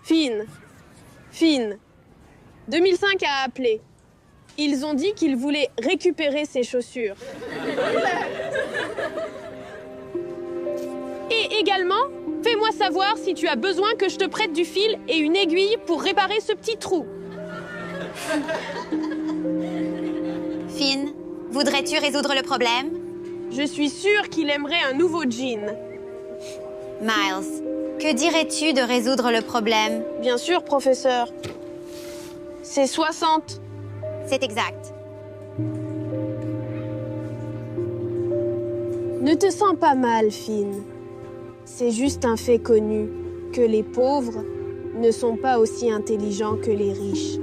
Finn. Finn. 2005 a appelé. Ils ont dit qu'ils voulaient récupérer ses chaussures. Et également, fais-moi savoir si tu as besoin que je te prête du fil et une aiguille pour réparer ce petit trou. Finn, voudrais-tu résoudre le problème? Je suis sûre qu'il aimerait un nouveau jean. Miles, que dirais-tu de résoudre le problème? Bien sûr, professeur. C'est 60. C'est exact. Ne te sens pas mal, Finn. C'est juste un fait connu que les pauvres ne sont pas aussi intelligents que les riches.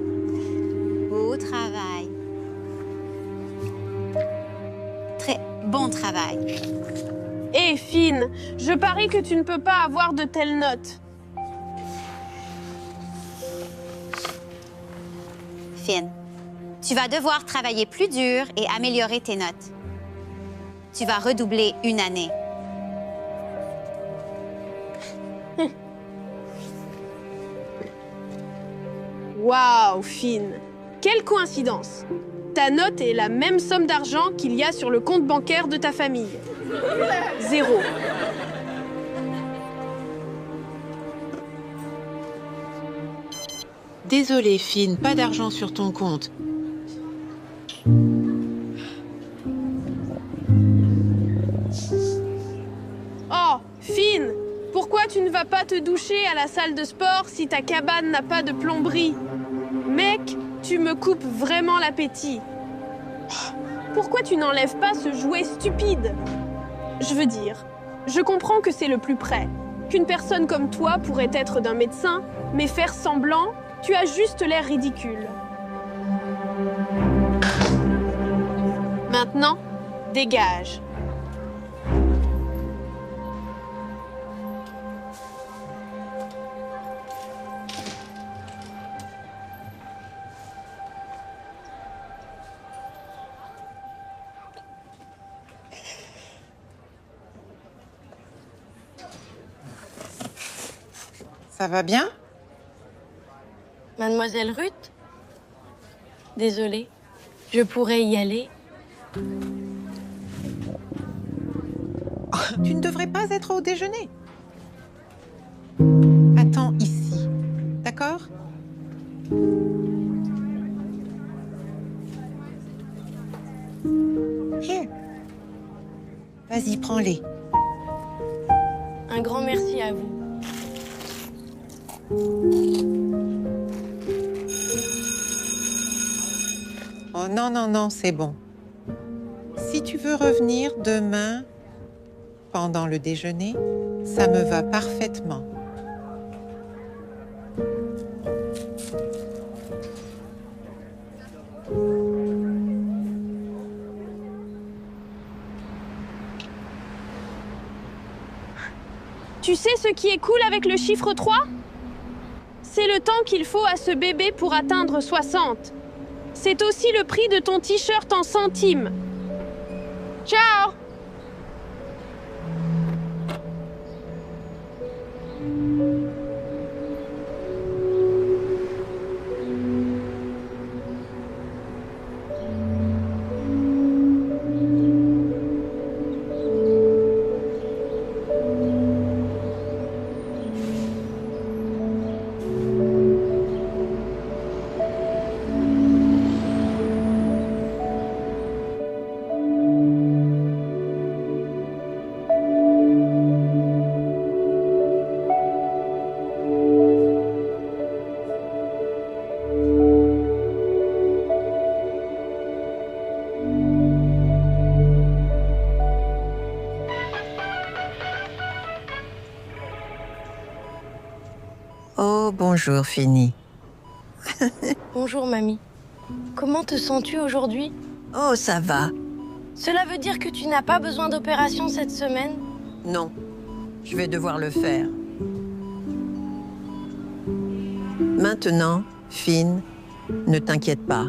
Beau travail. Très bon travail. Hé, Finn, je parie que tu ne peux pas avoir de telles notes. Finn, tu vas devoir travailler plus dur et améliorer tes notes. Tu vas redoubler une année. Waouh, Finn! Quelle coïncidence! Ta note est la même somme d'argent qu'il y a sur le compte bancaire de ta famille. 0. Désolé, Finn, pas d'argent sur ton compte. Oh, Finn! Pourquoi tu ne vas pas te doucher à la salle de sport si ta cabane n'a pas de plomberie? Mec, tu me coupes vraiment l'appétit. Pourquoi tu n'enlèves pas ce jouet stupide? Je veux dire, je comprends que c'est le plus près, qu'une personne comme toi pourrait être d'un médecin, mais faire semblant, tu as juste l'air ridicule. Maintenant, dégage. Ça va bien? Mademoiselle Ruth? Désolée, je pourrais y aller. Tu ne devrais pas être au déjeuner. Attends ici, d'accord? Here. Vas-y, prends-les. Un grand merci à vous. Oh non, non, non, c'est bon. Si tu veux revenir demain, pendant le déjeuner, ça me va parfaitement. Tu sais ce qui est cool avec le chiffre 3? C'est le temps qu'il faut à ce bébé pour atteindre 60. C'est aussi le prix de ton t-shirt en centimes. Ciao! Oh, bonjour, Fini. Bonjour, mamie. Comment te sens-tu aujourd'hui? Oh, ça va. Cela veut dire que tu n'as pas besoin d'opération cette semaine? Non, je vais devoir le faire. Maintenant, Finn, ne t'inquiète pas.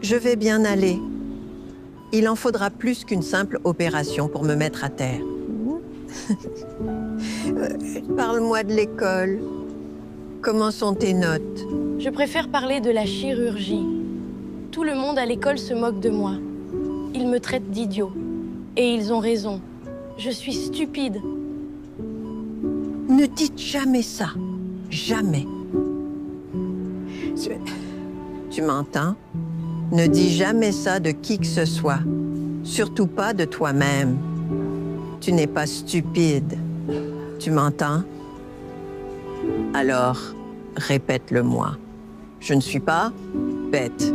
Je vais bien aller. Il en faudra plus qu'une simple opération pour me mettre à terre. Parle-moi de l'école. Comment sont tes notes? Je préfère parler de la chirurgie. Tout le monde à l'école se moque de moi. Ils me traitent d'idiot. Et ils ont raison. Je suis stupide. Ne dites jamais ça. Jamais. Tu m'entends? Ne dis jamais ça de qui que ce soit. Surtout pas de toi-même. Tu n'es pas stupide. Tu m'entends? Alors, répète-le-moi. Je ne suis pas bête.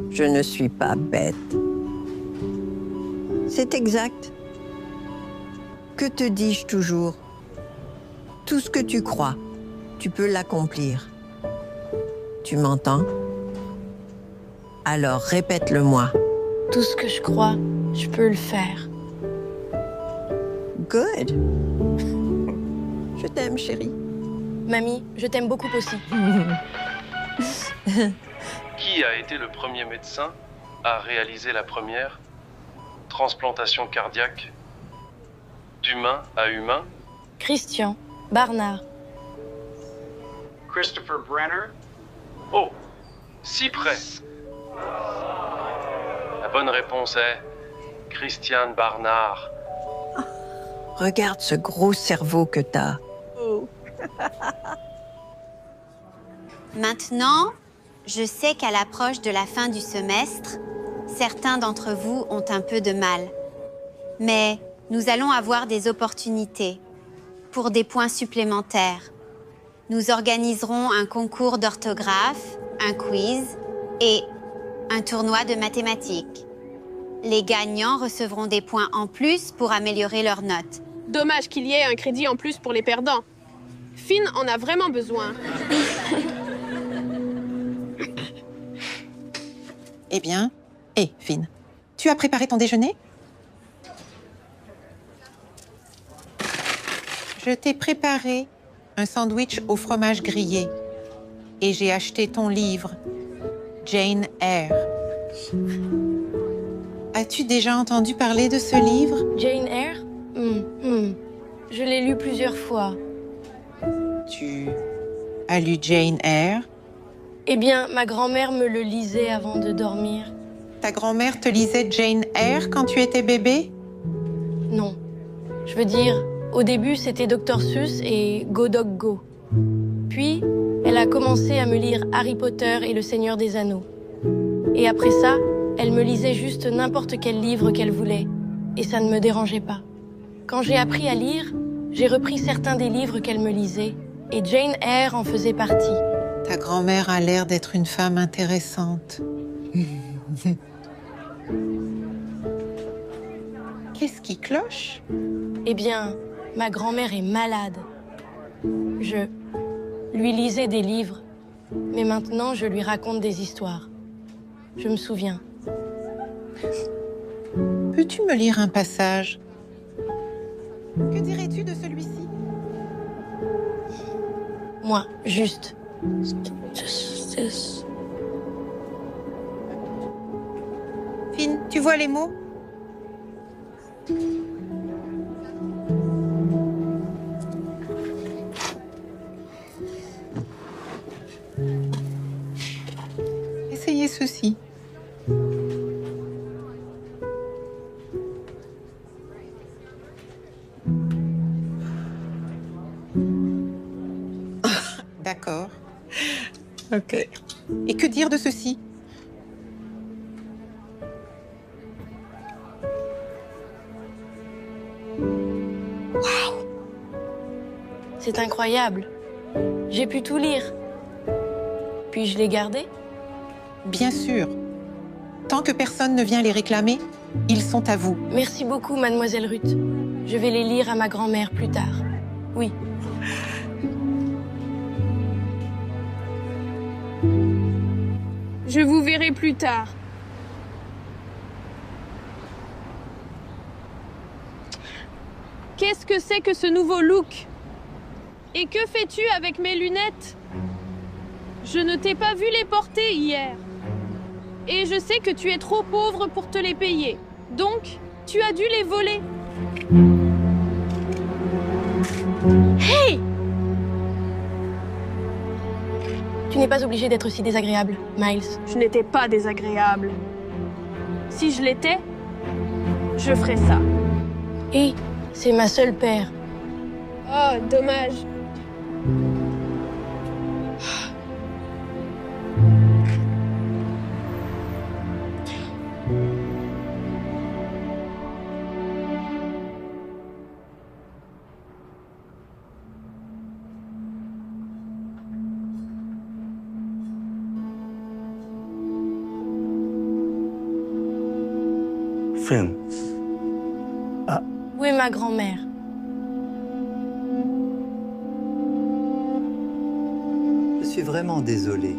Je ne suis pas bête. C'est exact. Que te dis-je toujours? Tout ce que tu crois, tu peux l'accomplir. Tu m'entends? Alors répète-le-moi. Tout ce que je crois, je peux le faire. Good. Je t'aime, chérie. Mamie, je t'aime beaucoup aussi. Qui a été le premier médecin à réaliser la première transplantation cardiaque d'humain à humain? Christian Barnard. Christopher Brenner. Oh, si près. La bonne réponse est Christian Barnard. Regarde ce gros cerveau que t'as. Maintenant, je sais qu'à l'approche de la fin du semestre, certains d'entre vous ont un peu de mal. Mais nous allons avoir des opportunités pour des points supplémentaires. Nous organiserons un concours d'orthographe, un quiz et un tournoi de mathématiques. Les gagnants recevront des points en plus pour améliorer leurs notes. Dommage qu'il y ait un crédit en plus pour les perdants. Finn en a vraiment besoin. Eh bien, Finn, tu as préparé ton déjeuner? Je t'ai préparé un sandwich au fromage grillé et j'ai acheté ton livre, Jane Eyre. As-tu déjà entendu parler de ce livre? Jane Eyre? Je l'ai lu plusieurs fois. Tu as lu Jane Eyre? Eh bien, ma grand-mère me le lisait avant de dormir. Ta grand-mère te lisait Jane Eyre quand tu étais bébé? Non. Je veux dire, au début, c'était Dr Seuss et Go Dog Go. Puis, elle a commencé à me lire Harry Potter et Le Seigneur des Anneaux. Et après ça, elle me lisait juste n'importe quel livre qu'elle voulait. Et ça ne me dérangeait pas. Quand j'ai appris à lire, j'ai repris certains des livres qu'elle me lisait. Et Jane Eyre en faisait partie. Ta grand-mère a l'air d'être une femme intéressante. Qu'est-ce qui cloche? Eh bien, ma grand-mère est malade. Je lui lisais des livres, mais maintenant je lui raconte des histoires. Je me souviens. Peux-tu me lire un passage? Que dirais-tu de celui-ci? Moi, juste. Finn, tu vois les mots? Essayez ceci. D'accord. Ok. Et que dire de ceci? C'est incroyable. J'ai pu tout lire. Puis je l'ai gardé. Bien sûr. Tant que personne ne vient les réclamer, ils sont à vous. Merci beaucoup, mademoiselle Ruth. Je vais les lire à ma grand-mère plus tard. Oui. Je vous verrai plus tard. Qu'est-ce que c'est que ce nouveau look? Et que fais-tu avec mes lunettes? Je ne t'ai pas vu les porter hier. Et je sais que tu es trop pauvre pour te les payer. Donc, tu as dû les voler. Hey! n'es pas obligé d'être si désagréable, Miles. Je n'étais pas désagréable. Si je l'étais, je ferais ça. Et c'est ma seule paire. Oh, dommage. Finn, Où est ma grand-mère? Je suis vraiment désolé.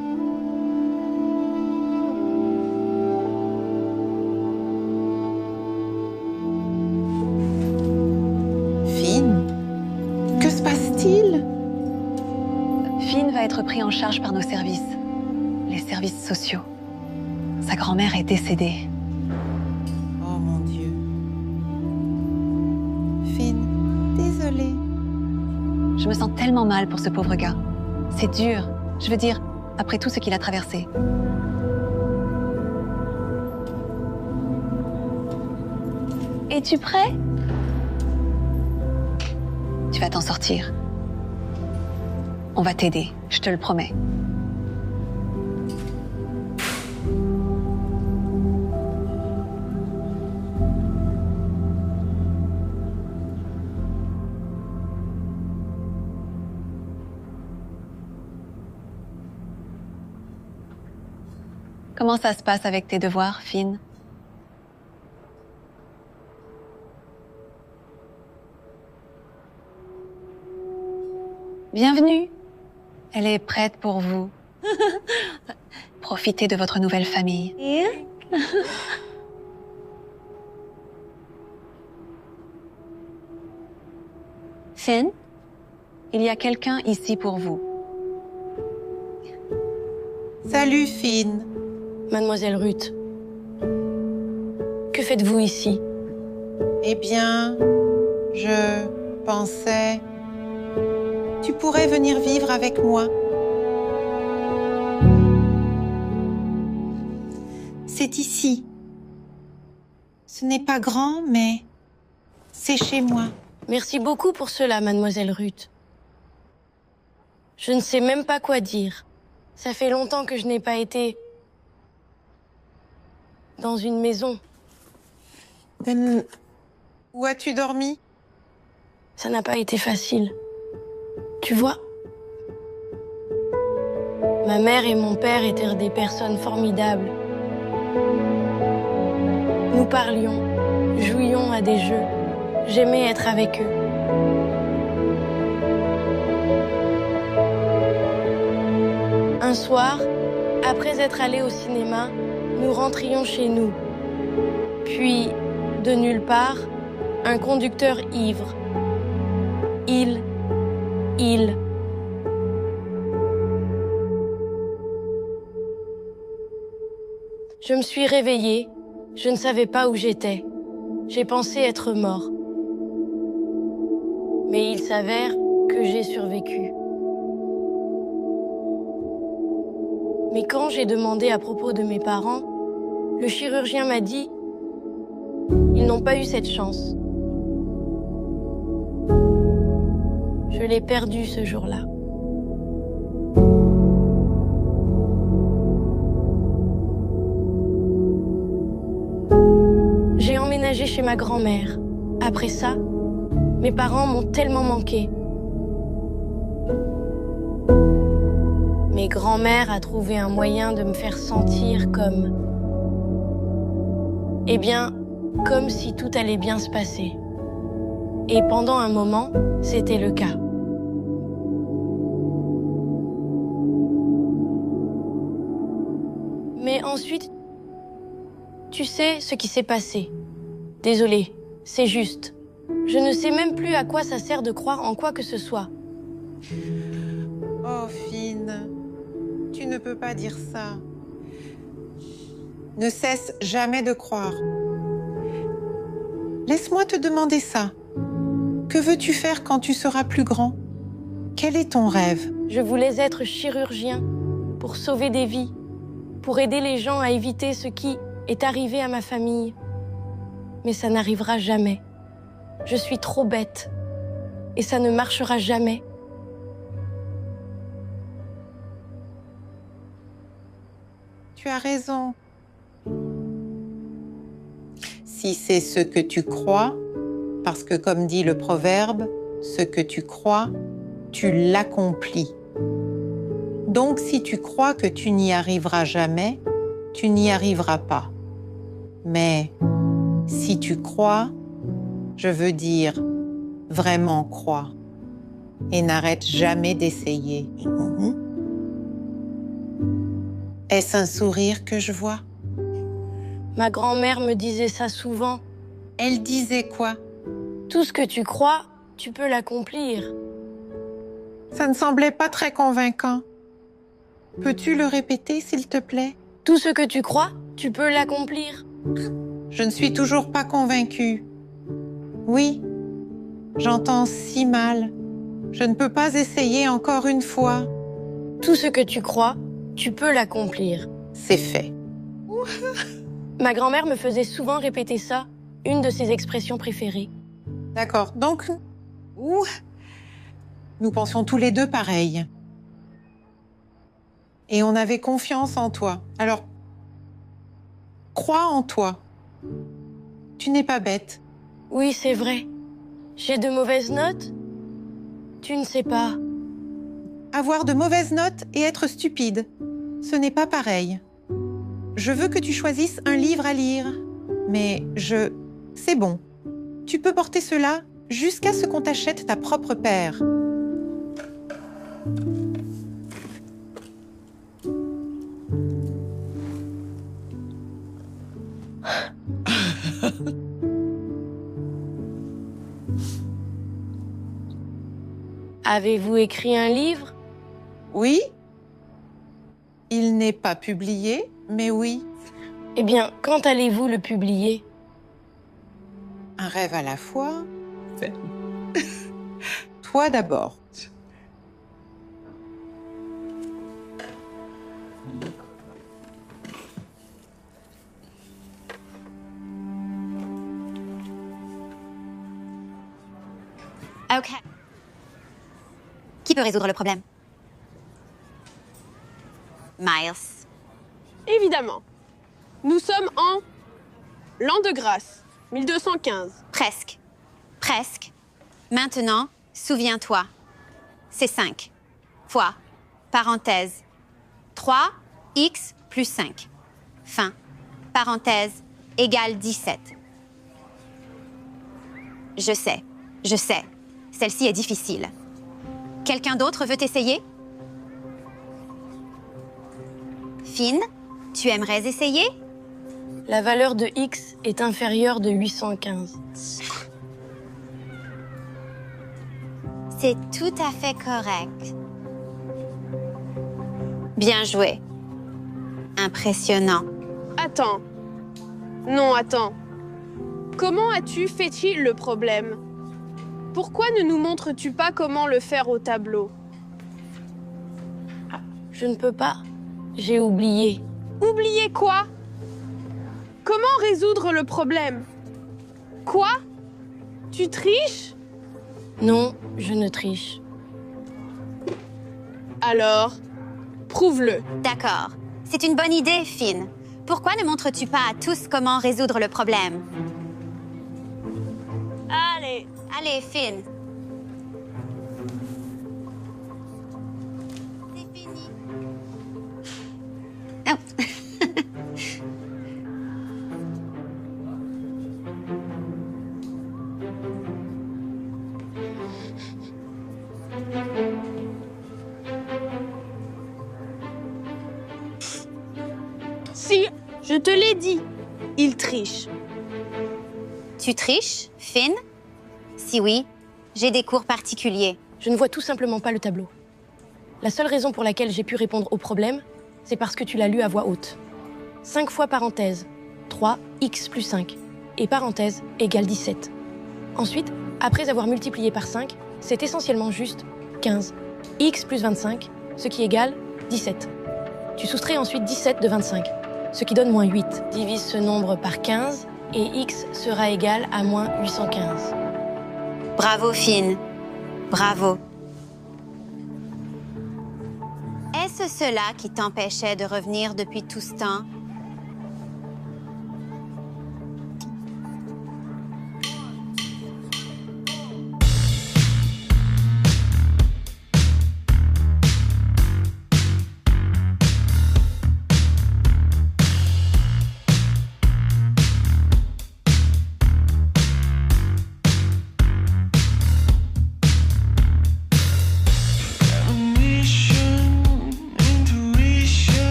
Finn, que se passe-t-il? Finn va être pris en charge par nos services, les services sociaux. Sa grand-mère est décédée. Oh mon Dieu. Finn, désolée. Je me sens tellement mal pour ce pauvre gars. C'est dur. Je veux dire, après tout ce qu'il a traversé. Es-tu prêt? Tu vas t'en sortir. On va t'aider, je te le promets. Comment ça se passe avec tes devoirs, Finn? Bienvenue. Elle est prête pour vous. Profitez de votre nouvelle famille. Finn, il y a quelqu'un ici pour vous. Salut Finn. Mademoiselle Ruth. Que faites-vous ici? Eh bien, je pensais... Tu pourrais venir vivre avec moi. C'est ici. Ce n'est pas grand, mais c'est chez moi. Merci beaucoup pour cela, Mademoiselle Ruth. Je ne sais même pas quoi dire. Ça fait longtemps que je n'ai pas été dans une maison. Où as-tu dormi? Ça n'a pas été facile. Tu vois, ma mère et mon père étaient des personnes formidables. Nous parlions, jouions à des jeux. J'aimais être avec eux. Un soir, après être allés au cinéma, nous rentrions chez nous. Puis, de nulle part, un conducteur ivre. Il. Je me suis réveillée. Je ne savais pas où j'étais. J'ai pensé être mort. Mais il s'avère que j'ai survécu. Mais quand j'ai demandé à propos de mes parents, le chirurgien m'a dit « Ils n'ont pas eu cette chance. » Je l'ai perdu ce jour-là. J'ai emménagé chez ma grand-mère. Après ça, mes parents m'ont tellement manqué. Mais grand-mère a trouvé un moyen de me faire sentir comme... Eh bien, comme si tout allait bien se passer. Et pendant un moment, c'était le cas. Mais ensuite, tu sais ce qui s'est passé. Désolée, c'est juste. Je ne sais même plus à quoi ça sert de croire en quoi que ce soit. Oh, Finn, tu ne peux pas dire ça. Ne cesse jamais de croire. Laisse-moi te demander ça. Que veux-tu faire quand tu seras plus grand? Quel est ton rêve? Je voulais être chirurgien pour sauver des vies, pour aider les gens à éviter ce qui est arrivé à ma famille. Mais ça n'arrivera jamais. Je suis trop bête. Et ça ne marchera jamais. Tu as raison. Si c'est ce que tu crois, parce que comme dit le proverbe, ce que tu crois, tu l'accomplis. Donc si tu crois que tu n'y arriveras jamais, tu n'y arriveras pas. Mais si tu crois, je veux dire vraiment crois, et n'arrête jamais d'essayer. Est-ce un sourire que je vois? Ma grand-mère me disait ça souvent. Elle disait quoi? Tout ce que tu crois, tu peux l'accomplir. Ça ne semblait pas très convaincant. Peux-tu le répéter, s'il te plaît? Tout ce que tu crois, tu peux l'accomplir. Je ne suis toujours pas convaincue. Oui, j'entends si mal. Je ne peux pas essayer encore une fois. Tout ce que tu crois, tu peux l'accomplir. C'est fait. Ma grand-mère me faisait souvent répéter ça, une de ses expressions préférées. D'accord, donc nous pensions tous les deux pareil. Et on avait confiance en toi. Alors, crois en toi. Tu n'es pas bête. Oui, c'est vrai. J'ai de mauvaises notes? Tu ne sais pas. Avoir de mauvaises notes et être stupide, ce n'est pas pareil. Je veux que tu choisisses un livre à lire. Mais c'est bon. Tu peux porter cela jusqu'à ce qu'on t'achète ta propre paire. Avez-vous écrit un livre? Oui. Il n'est pas publié, mais oui. Eh bien, quand allez-vous le publier? Un rêve à la fois. Toi d'abord. Ok. Qui peut résoudre le problème? Miles. Évidemment. Nous sommes en l'an de grâce, 1215. Presque. Presque. Maintenant, souviens-toi. C'est 5 fois, parenthèse, 3x plus 5. Fin. Parenthèse, égale 17. Je sais. Celle-ci est difficile. Quelqu'un d'autre veut essayer? Finn, tu aimerais essayer? La valeur de x est inférieure de 815. C'est tout à fait correct. Bien joué. Impressionnant. Attends. Non, attends. Comment as-tu fait-il le problème? Pourquoi ne nous montres-tu pas comment le faire au tableau? Je ne peux pas. J'ai oublié. Oublier quoi? Comment résoudre le problème? Quoi? Tu triches? Non, je ne triche. Alors, prouve-le. D'accord. C'est une bonne idée, Finn. Pourquoi ne montres-tu pas à tous comment résoudre le problème? Allez. Allez, Finn. C'est fini. Oh. Si, je te l'ai dit, il triche. Tu triches, Finn? Si oui, j'ai des cours particuliers. Je ne vois tout simplement pas le tableau. La seule raison pour laquelle j'ai pu répondre au problème, c'est parce que tu l'as lu à voix haute. 5 fois parenthèse, 3x plus 5, et parenthèse égale 17. Ensuite, après avoir multiplié par 5, c'est essentiellement juste 15. X plus 25, ce qui égale 17. Tu soustrais ensuite 17 de 25, ce qui donne moins 8. Divise ce nombre par 15 et x sera égal à moins 815. Bravo, Finn. Bravo. Est-ce cela qui t'empêchait de revenir depuis tout ce temps?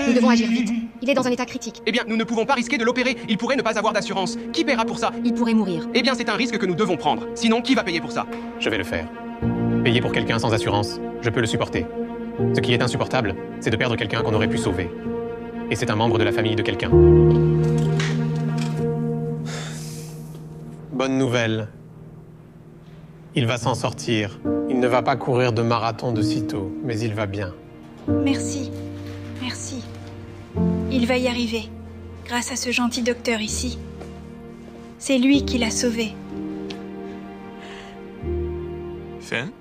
Nous devons agir vite. Il est dans un état critique. Eh bien, nous ne pouvons pas risquer de l'opérer. Il pourrait ne pas avoir d'assurance. Qui paiera pour ça? Il pourrait mourir. Eh bien, c'est un risque que nous devons prendre. Sinon, qui va payer pour ça? Je vais le faire. Payer pour quelqu'un sans assurance, je peux le supporter. Ce qui est insupportable, c'est de perdre quelqu'un qu'on aurait pu sauver. Et c'est un membre de la famille de quelqu'un. Bonne nouvelle. Il va s'en sortir. Il ne va pas courir de marathon de sitôt, mais il va bien. Merci. Merci. Il va y arriver, grâce à ce gentil docteur ici. C'est lui qui l'a sauvé. Finn?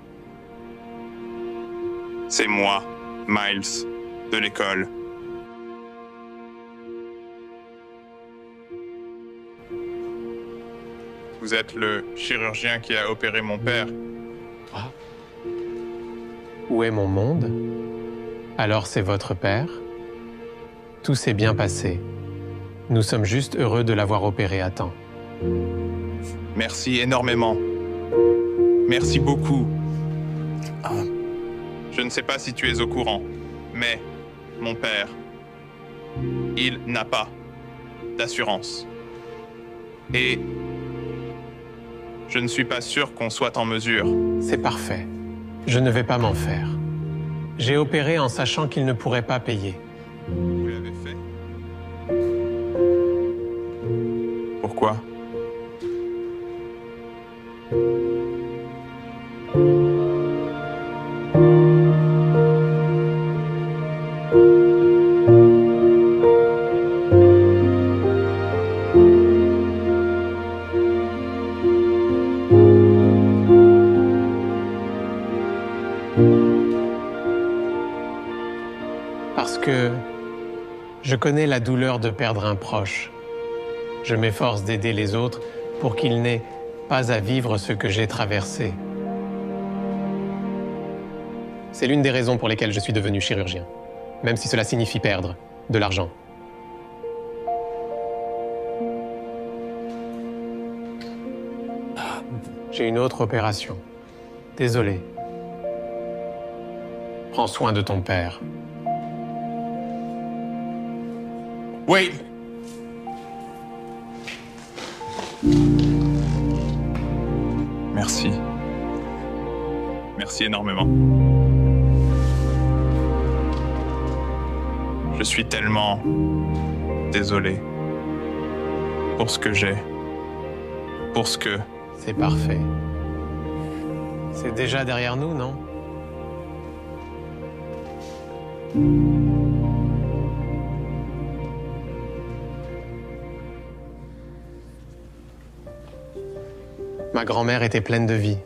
C'est moi, Miles, de l'école. Vous êtes le chirurgien qui a opéré mon père. Ah. Où est mon monde? Alors c'est votre père? Tout s'est bien passé. Nous sommes juste heureux de l'avoir opéré à temps. Merci énormément. Merci beaucoup. Je ne sais pas si tu es au courant, mais mon père, il n'a pas d'assurance. Et je ne suis pas sûr qu'on soit en mesure. C'est parfait. Je ne vais pas m'en faire. J'ai opéré en sachant qu'il ne pourrait pas payer. Vous l'avez fait? Pourquoi? Parce que je connais la douleur de perdre un proche. Je m'efforce d'aider les autres pour qu'ils n'aient pas à vivre ce que j'ai traversé. C'est l'une des raisons pour lesquelles je suis devenu chirurgien, même si cela signifie perdre de l'argent. J'ai une autre opération. Désolé. Prends soin de ton père. Wait! Merci. Merci énormément. Je suis tellement désolé pour ce que j'ai, pour ce que... C'est parfait. C'est déjà derrière nous, non? grand-mère était pleine de vie.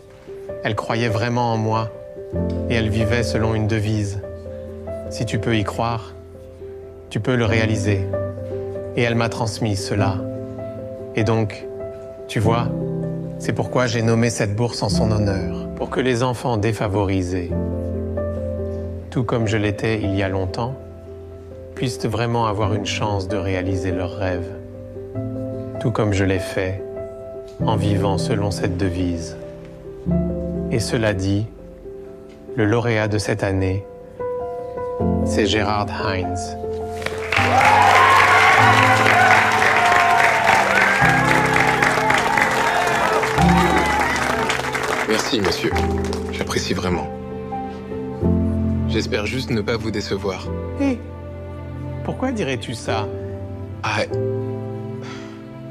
Elle croyait vraiment en moi et elle vivait selon une devise. Si tu peux y croire, tu peux le réaliser. Et elle m'a transmis cela. Et donc, tu vois, c'est pourquoi j'ai nommé cette bourse en son honneur, pour que les enfants défavorisés, tout comme je l'étais il y a longtemps, puissent vraiment avoir une chance de réaliser leurs rêves, tout comme je l'ai fait en vivant selon cette devise. Et cela dit, le lauréat de cette année, c'est Gerard Heinz. Merci, monsieur. J'apprécie vraiment. J'espère juste ne pas vous décevoir. Hé, pourquoi dirais-tu ça? Ah,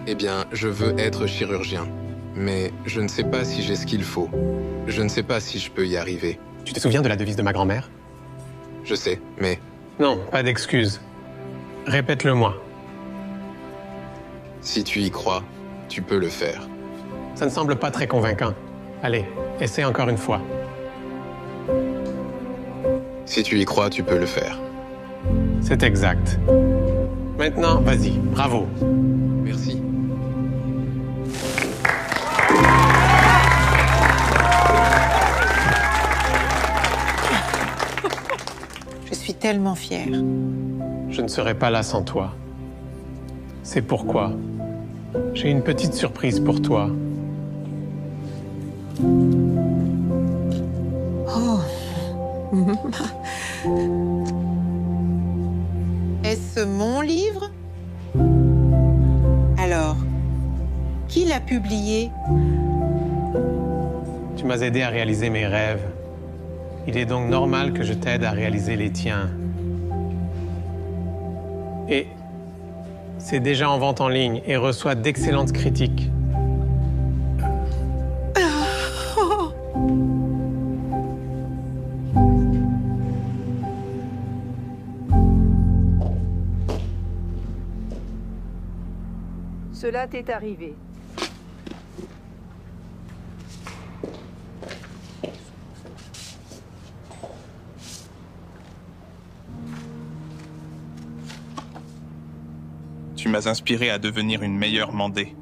eh bien, je veux être chirurgien. Mais je ne sais pas si j'ai ce qu'il faut. Je ne sais pas si je peux y arriver. Tu te souviens de la devise de ma grand-mère? Je sais, mais... Non, pas d'excuse. Répète-le-moi. Si tu y crois, tu peux le faire. Ça ne semble pas très convaincant. Allez, essaie encore une fois. Si tu y crois, tu peux le faire. C'est exact. Maintenant, vas-y, bravo. Merci. Je suis tellement fière. Je ne serai pas là sans toi. C'est pourquoi j'ai une petite surprise pour toi. Oh. Est-ce mon livre? Alors, qui l'a publié? Tu m'as aidé à réaliser mes rêves. Il est donc normal que je t'aide à réaliser les tiens. Et c'est déjà en vente en ligne et reçoit d'excellentes critiques. Cela t'est arrivé. Tu m'as inspiré à devenir une meilleure Mandé.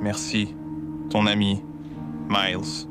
Merci, ton ami, Miles.